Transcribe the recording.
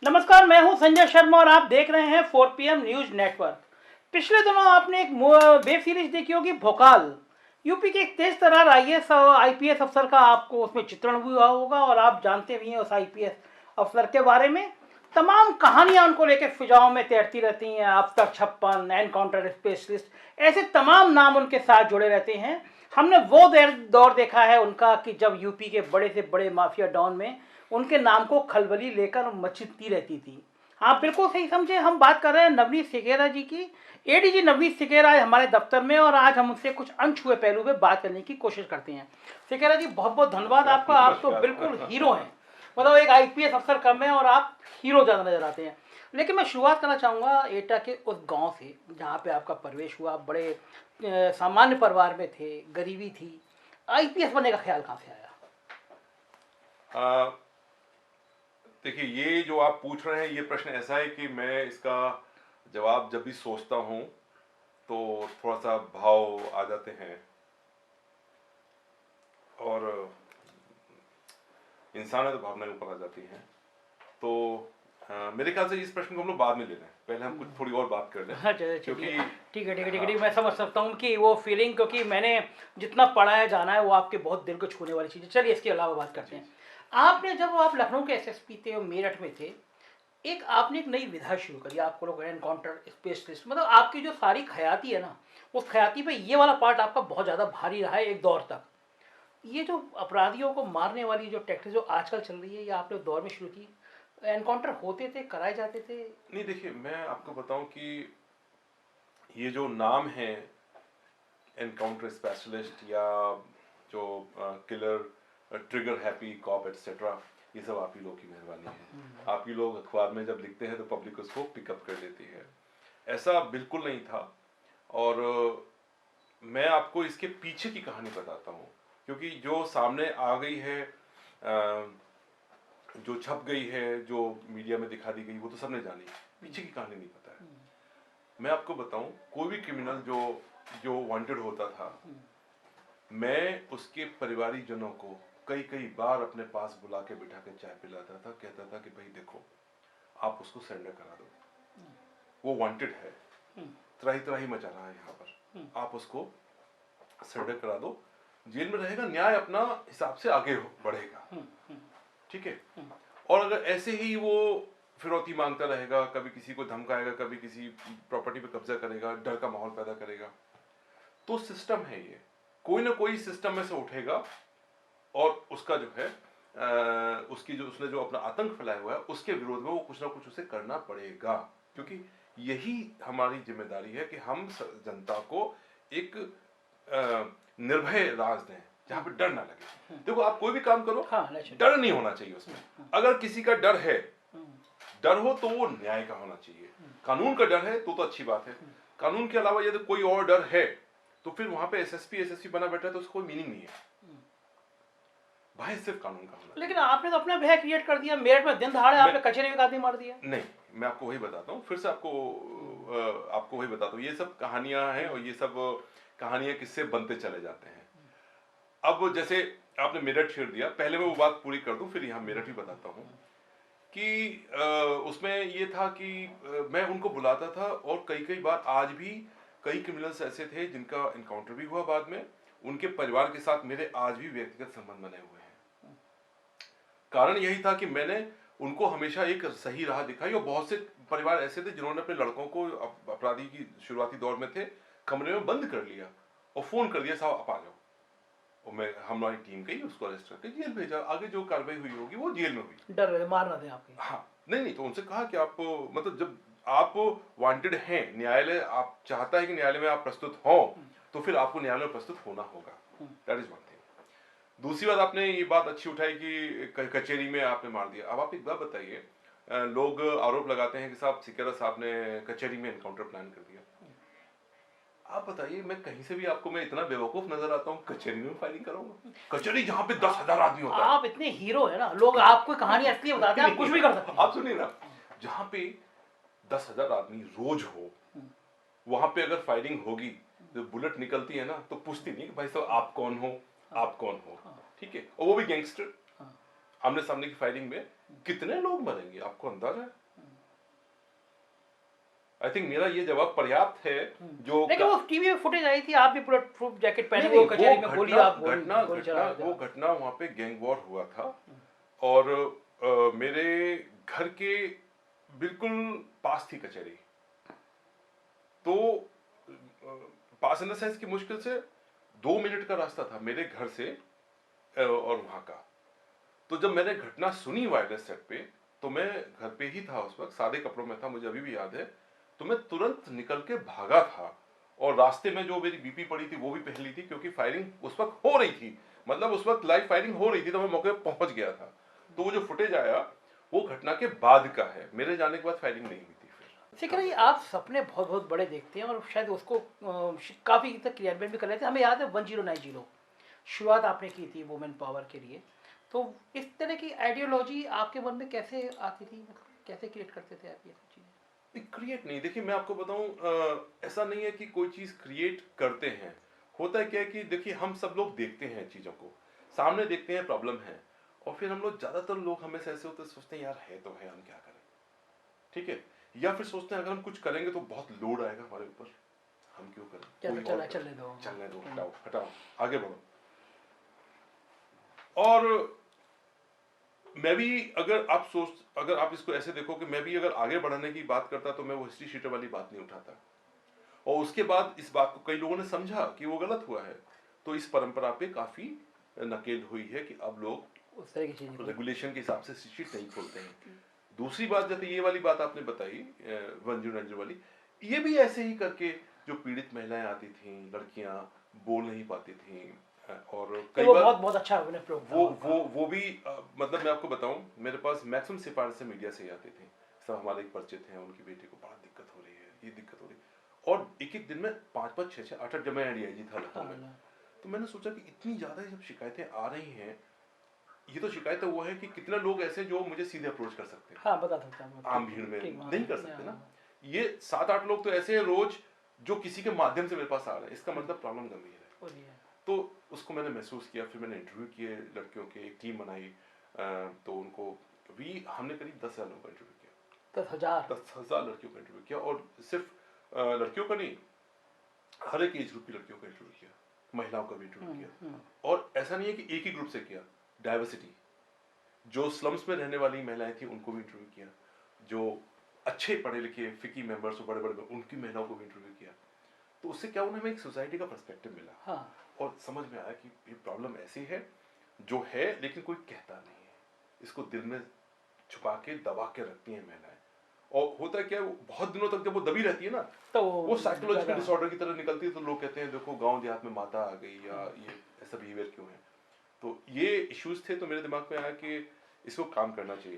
नमस्कार, मैं हूं संजय शर्मा और आप देख रहे हैं 4 PM न्यूज नेटवर्क। पिछले दिनों आपने एक वेब सीरीज देखी होगी भोकाल। यूपी के एक तेज तर्रार आईएएस और आईपीएस अफसर का आपको उसमें चित्रण हुआ होगा और आप जानते भी हैं उस आईपीएस अफसर के बारे में। तमाम कहानियां उनको लेकर फिजाओं में तैरती रहती हैं। अब तक 56, एनकाउंटर स्पेशलिस्ट, ऐसे तमाम नाम उनके साथ जुड़े रहते हैं। हमने वो दौर देखा है उनका कि जब यूपी के बड़े से बड़े माफिया डॉन में उनके नाम को खलबली लेकर मचती रहती थी। आप बिल्कुल सही समझे, हम बात कर रहे हैं नवनीत सिकेरा जी की। एडीजी नवनीत सिकेरा है हमारे दफ्तर में और आज हम उनसे कुछ अनछुए पहलू पे बात करने की कोशिश करते हैं। सिकेरा जी, बहुत बहुत धन्यवाद आपका। आप तो बिल्कुल हीरो हैं, मतलब एक आईपीएस अफसर कम है और आप हीरो ज़्यादा नजर आते हैं। लेकिन मैं शुरुआत करना चाहूँगा एटा के उस गांव से जहाँ पे आपका प्रवेश हुआ। बड़े सामान्य परिवार में थे, गरीबी थी, आईपीएस बनने का ख्याल कहाँ से आया? देखिए, ये जो आप पूछ रहे हैं ये प्रश्न ऐसा है कि मैं इसका जवाब जब भी सोचता हूँ तो थोड़ा सा भाव आ जाते हैं और इंसानियत तो भावनाएं ऊपर आ जाती हैं। तो मेरे ख्याल से इस प्रश्न को हम लोग बाद में ले लें, पहले हम कुछ थोड़ी और बात कर लें। हाँ, क्योंकि ठीक है, मैं समझ सकता हूँ कि वो फीलिंग, क्योंकि मैंने जितना पढ़ा है जाना है वो आपके बहुत दिल को छूने वाली चीज़ है। चलिए इसके अलावा बात करते हैं। आपने जब आप लखनऊ के एसएसपी थे और मेरठ में थे, आपने एक नई विधा शुरू करी, आपको लोग एनकाउंटर स्पेशलिस्ट। मतलब आपकी जो सारी खयाती है ना, उस खयाती पे ये वाला पार्ट आपका बहुत ज़्यादा भारी रहा है एक दौर तक। ये जो अपराधियों को मारने वाली जो टैक्टिक्स जो आजकल चल रही है, ये आपने दौर में शुरू की। एनकाउंटर होते थे, कराए जाते थे? नहीं, देखिए, मैं आपको बताऊं कि ये जो नाम है एनकाउंटर स्पेशलिस्ट या जो killer, trigger happy cop etcetera, ये सब आप ही लोग की मेहरबानी है। आप ही लोग अखबार में जब लिखते हैं तो पब्लिक उसको पिकअप कर लेती है। ऐसा बिल्कुल नहीं था। और मैं आपको इसके पीछे की कहानी बताता हूँ, क्योंकि जो सामने आ गई है, जो छप गई है, जो मीडिया में दिखा दी गई, वो तो सबने जानी। पीछे की कहानी नहीं पता है। मैं आपको बताऊं, कोई भी क्रिमिनल जो वांटेड होता था, मैं उसके परिवारीजनों को कई कई बार अपने पास बुला के बिठा के चाय पिलाता था। कहता था कि भाई देखो, आप उसको सरेंडर करा दो, वो वांटेड है, त्राही त्राही मचा रहा है यहाँ पर, आप उसको सरेंडर करा दो, जेल में रहेगा, न्याय अपना हिसाब से आगे बढ़ेगा, ठीक है। और अगर ऐसे ही वो फिरौती मांगता रहेगा, कभी किसी को धमकाएगा, कभी किसी प्रॉपर्टी पे कब्जा करेगा, डर का माहौल पैदा करेगा, तो सिस्टम है ये, कोई ना कोई सिस्टम में से उठेगा और उसका जो है उसने जो अपना आतंक फैलाया हुआ है उसके विरोध में वो कुछ ना कुछ उसे करना पड़ेगा। क्योंकि यही हमारी जिम्मेदारी है कि हम जनता को एक निर्भय राज दें जहां पे डर ना लगे। देखो, आप कोई भी काम करो, डर नहीं होना चाहिए उसमें। अगर किसी का डर है, डर हो तो वो न्याय का होना चाहिए। कानून का डर है तो अच्छी बात है। कानून के अलावा यदि कोई और डर है तो फिर वहां पे एसएसपी बना बैठा है तो उसका कोई मीनिंग नहीं है। भय सिर्फ कानून का होना। लेकिन आपने तो अपना भय क्रिएट कर दिया। मेरठ में दिन दहाड़े आपने कचहरी में आदमी मार दिया। नहीं, मैं आपको वही बताता हूँ, फिर से आपको वही बताता हूँ। ये सब कहानियां हैं और ये सब कहानियां किससे बनते चले जाते हैं। अब जैसे आपने मेरठ छेड़ दिया, पहले मैं वो बात पूरी कर दूं, फिर यहाँ मेरठ ही बताता हूँ कि उसमें ये था कि मैं उनको बुलाता था और कई कई बार आज भी कई क्रिमिनल्स ऐसे थे जिनका एनकाउंटर भी हुआ बाद में, उनके परिवार के साथ मेरे आज भी व्यक्तिगत संबंध बने हुए हैं। कारण यही था कि मैंने उनको हमेशा एक सही राह दिखाई। और बहुत से परिवार ऐसे थे जिन्होंने अपने लड़कों को, अपराधी की शुरुआती दौर में थे, कमरे में बंद कर लिया और फोन कर दिया, साहब आप आ जाओ। और हमारी टीम गई, उसको अरेस्ट करके जेल भेजा। आगे जो कार्रवाई हुई होगी वो जेल में हुई। डर रहे, मार ना दें आपके। हाँ, नहीं, तो उनसे कहा कि आप, मतलब जब आप वांटेड हैं, न्यायालय आप चाहता है कि न्यायालय में आप प्रस्तुत हो, तो फिर आपको न्यायालय में प्रस्तुत होना होगा। That is one thing. दूसरी बात, आपने ये बात अच्छी उठाई कि कचहरी में आपने मार दिया। अब आप एक बात बताइए, लोग आरोप लगाते हैं कि साहब सिकेरा साहब ने कचहरी में एनकाउंटर प्लान कर दिया। आप बताइए, मैं कहीं से भी आपको, मैं इतना बेवकूफ नजर आता हूँ कचहरी में फायरिंग करूंगा? कचहरी जहाँ पे 10,000 आदमी होता है। आप इतने हीरो है ना, लोग आपको कहानी असली बताते हैं, आप कुछ भी कर सकते हैं। आप सुनिए ना, जहाँ पे 10,000 आदमी रोज हो, वहां पे अगर फायरिंग होगी, जो बुलेट निकलती है ना, तो पूछती नहीं कि भाई साहब आप कौन हो, आप कौन हो, ठीक है, और वो भी गैंगस्टर। आमने सामने की फायरिंग में कितने लोग मरेंगे, आपको अंदाजा है? आई थिंक मेरा ये जवाब पर्याप्त है। जो लेकिन वो टीवी में फुटेज आई थी, आप भी पूरा प्रूफ जैकेट पहने नहीं, वो नहीं, कचहरी वो में गोली घटना आप गोली घटना गोली घटना चला वो घटना वहां पे गैंग वॉर हुआ था। और मेरे घर के बिल्कुल पास थी कचहरी। तो पास इन द सेंस कि मुश्किल से 2 मिनट का रास्ता था मेरे घर से और वहां का। तो जब मैंने घटना सुनी वायरलेस सेट पे, तो मैं घर पे ही था उस वक्त, सादे कपड़ों में था, मुझे अभी भी याद है। तो मैं तुरंत निकल के भागा था और रास्ते में जो मेरी बीपी पड़ी थी वो भी पहन ली थी, क्योंकि फायरिंग उस वक्त हो रही थी, मतलब उस वक्त लाइव फायरिंग हो रही थी, तो मैं मौके पे पहुंच गया था। तो वो जो फुटेज आया वो घटना के बाद का है, मेरे जाने के बाद फायरिंग नहीं हुई थी फिर। सिकरई जी, आप सपने बहुत बहुत बड़े देखते हैं और शायद उसको काफ़ी तक क्रियान्वयन भी कर लेते हैं। हमें याद है 1090 शुरुआत आपने की थी वुमेन पावर के लिए। तो इस तरह की आइडियोलॉजी आपके मन में कैसे आती थी, मतलब कैसे क्रिएट करते थे आप ये सब चीज़ें? क्रिएट नहीं, देखिए मैं आपको बताऊं, ऐसा नहीं है कि कोई चीज क्रिएट करते हैं। होता है क्या है कि देखिए हम सब लोग देखते हैं चीजों को, सामने देखते हैं प्रॉब्लम है, और फिर हम लोग ज्यादातर लोग हमें से ऐसे होते हैं, सोचते हैं यार है तो है, हम क्या करें, ठीक है। या फिर सोचते हैं अगर हम कुछ करेंगे तो बहुत लोड आएगा हमारे ऊपर, हम क्यों करें, कोई और करे। चलने दो। चलने दो, हटाओ हटाओ, आगे बढ़ो। और मैं भी, अगर आप इसको ऐसे देखो कि मैं भी अगर आगे बढ़ने की बात करता तो मैं वो हिस्ट्री शीटर वाली बात नहीं उठाता। और उसके बाद इस बात को कई लोगों ने समझा कि वो गलत हुआ है, तो इस परंपरा पे काफी नकेल हुई है कि अब लोग उस तरह की चीज़ें रेगुलेशन के हिसाब से शीट नहीं खोलते हैं। दूसरी बात, जैसे ये वाली बात आपने बताई 1090 वाली, ये भी ऐसे ही करके जो पीड़ित महिलाएं आती थीं, लड़कियां बोल नहीं पाती थीं, और कई वो बार बहुत बहुत अच्छा उन्हें प्रयोग था वो भी मतलब मैं आपको बताऊं, मेरे पास मैक्सिमम सिफारिशें मीडिया से ही आती थी। सब हमारे एक परिचित हैं, उनकी बेटी को बड़ा दिक्कत हो रही है, ये दिक्कत हो रही है, और एक एक दिन में 5-5, 6-6, 8-8, जब मैं डीआईजी था लखनऊ में, तो मैंने सोचा कि इतनी ज्यादा जब शिकायतें आ रही हैं, ये तो शिकायत वो है कि कितने लोग ऐसे जो मुझे सीधे अप्रोच कर सकते हैं। हाँ, बता सकता हूँ आम भीड़ में नहीं कर सकते ना। ये 7-8 लोग तो ऐसे हैं रोज जो किसी के माध्यम से मेरे पास आ रहे हैं, इसका मतलब प्रॉब्लम गंभीर है। तो उसको मैंने महसूस किया, फिर मैंने इंटरव्यू किए लड़कियों के, एक टीम बनाई, तो उनको भी हमने करीब 10,000 लोगों का इंटरव्यू किया। 10,000 लड़कियों का इंटरव्यू किया, और सिर्फ लड़कियों का नहीं, हर एक एज ग्रुप की लड़कियों का इंटरव्यू किया, महिलाओं का भी इंटरव्यू किया। और ऐसा नहीं है कि एक ही ग्रुप से किया, डाइवर्सिटी, जो स्लम्स में रहने वाली महिलाएं थी उनको भी इंटरव्यू किया, जो अच्छे पढ़े लिखे फिकी मेंबर्स, बड़े बड़े उनकी महिलाओं को भी इंटरव्यू किया। तो उससे क्या उन्हें एक सोसाइटी का पर्सपेक्टिव मिला। हाँ। और समझ में आया कि ये प्रॉब्लम ऐसी है जो है, लेकिन कोई कहता नहीं है, इसको दिल में छुपा के दबा के रखती हैं महिलाएं। और होता है क्या, बहुत दिनों तक जब वो दबी रहती है ना, तो वो साइकोलॉजिकल डिसऑर्डर की तरह निकलती है। तो लोग कहते हैं देखो गांव देहात में माता आ गई, या ये ऐसा बिहेवियर क्यों है। तो ये इश्यूज थे, तो मेरे दिमाग में आया कि इसको काम करना चाहिए।